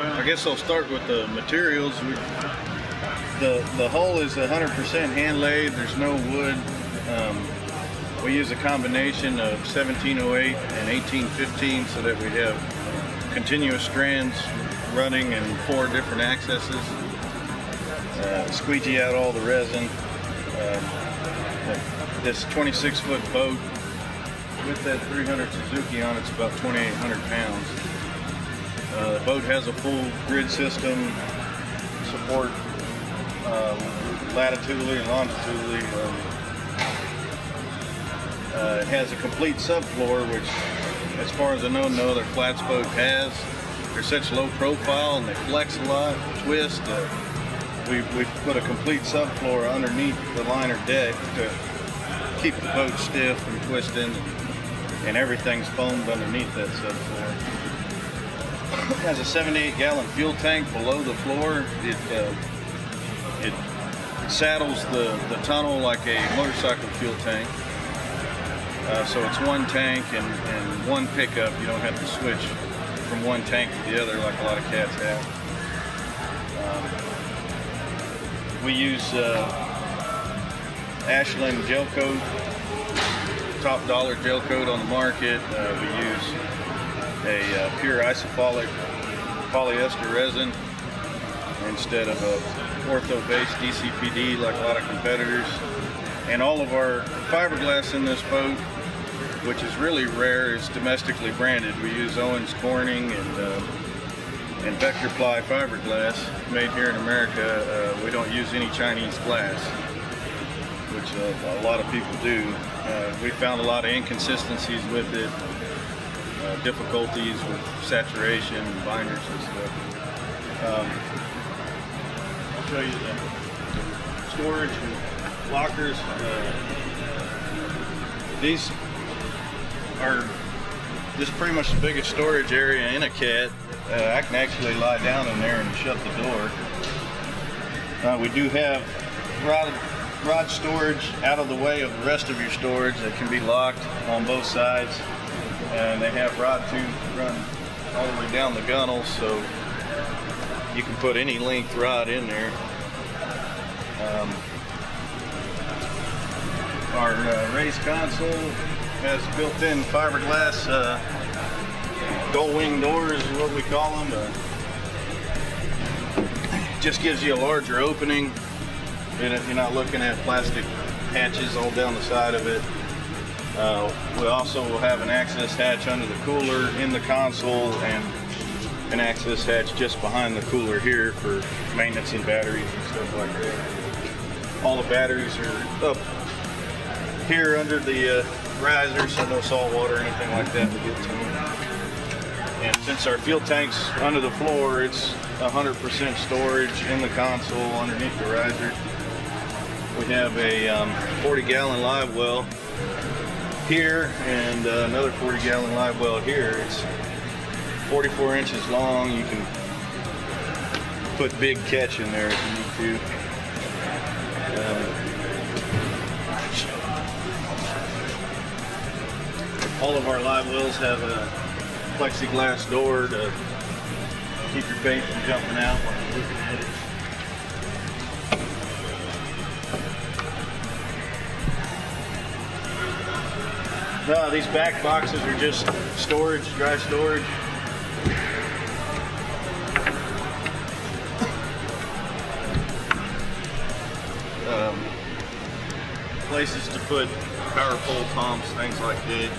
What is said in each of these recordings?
I guess I'll start with the materials. The hull is 100% hand laid. There's no wood. We use a combination of 1708 and 1815 so that we have continuous strands running in 4 different accesses. Squeegee out all the resin. This 26-foot boat with that 300 Suzuki on it's about 2,800 pounds. The boat has a full grid system, support latitudinally and longitudinally. It has a complete subfloor, which, as far as I know, no other flats boat has. They're such low profile and they flex a lot, twist. We put a complete subfloor underneath the liner deck to keep the boat stiff and twisting, and everything's foamed underneath that subfloor. It has a 78-gallon fuel tank below the floor. It saddles the tunnel like a motorcycle fuel tank. So it's one tank and one pickup. You don't have to switch from one tank to the other like a lot of cats have. We use Ashland gel coat, top dollar gel coat on the market. We use a pure isophilic polyester resin instead of a ortho-based DCPD like a lot of competitors. And all of our fiberglass in this boat, which is really rare, is domestically branded. We use Owens Corning and Vector Ply fiberglass made here in America. We don't use any Chinese glass, which a lot of people do. We found a lot of inconsistencies with it, difficulties with saturation and binders and stuff. I'll show you the storage and lockers. These are just pretty much the biggest storage area in a cat. I can actually lie down in there and shut the door. We do have rod storage out of the way of the rest of your storage that can be locked on both sides, and they have rod tubes run all the way down the gunnels, so you can put any length rod in there. Our race console has built-in fiberglass gull wing doors is what we call them. Just gives you a larger opening, and if you're not looking at plastic hatches all down the side of it. We also will have an access hatch under the cooler in the console and an access hatch just behind the cooler here for maintenance and batteries and stuff like that. All the batteries are up here under the riser, so no salt water or anything like that to get to them. And since our fuel tank's under the floor, it's 100% storage in the console underneath the riser. We have a 40-gallon live well here and another 40-gallon live well here. It's 44 inches long. You can put big catch in there if you need to. All of our live wells have a plexiglass door to keep your bait from jumping out while you're looking at it. These back boxes are just storage, dry storage. Places to put power pole pumps, things like that.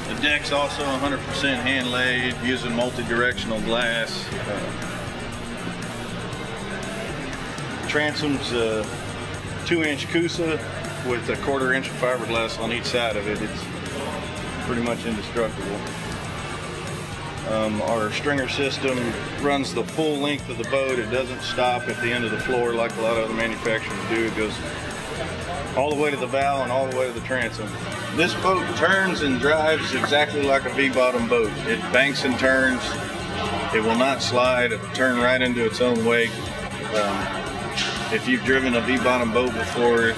The deck's also 100% hand laid using multi-directional glass. Transom's 2-inch Coosa with a 1/4 inch of fiberglass on each side of it. It's pretty much indestructible. Our stringer system runs the full length of the boat. It doesn't stop at the end of the floor like a lot of other manufacturers do. It goes all the way to the bow and all the way to the transom. This boat turns and drives exactly like a V-bottom boat. It banks and turns. It will not slide. It will turn right into its own wake. If you've driven a V-bottom boat before,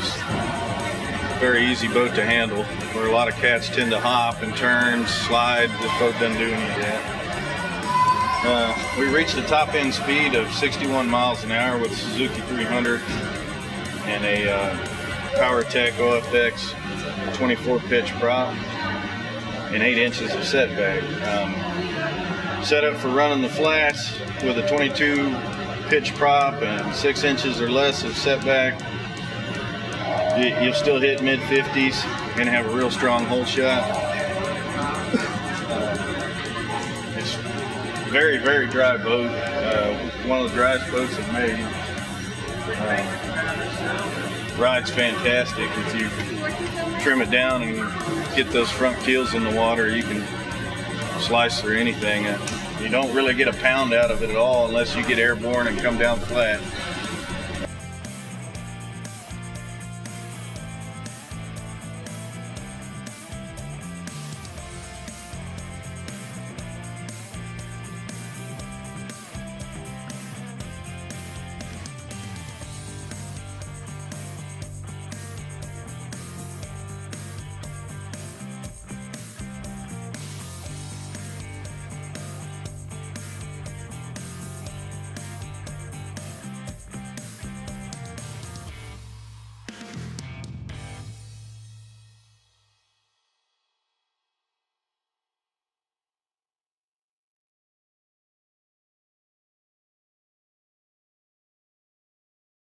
very easy boat to handle. Where a lot of cats tend to hop and turn, slide, this boat doesn't do any of that. We reached the top end speed of 61 miles an hour with Suzuki 300 and a PowerTech OFX 24 pitch prop and 8 inches of setback. Set up for running the flats with a 22 pitch prop and 6 inches or less of setback. You'll still hit mid 50s and have a real strong hole shot. It's very, very dry boat. One of the driest boats I've made. Ride's fantastic. If you trim it down and get those front keels in the water, you can slice through anything. You don't really get a pound out of it at all unless you get airborne and come down flat.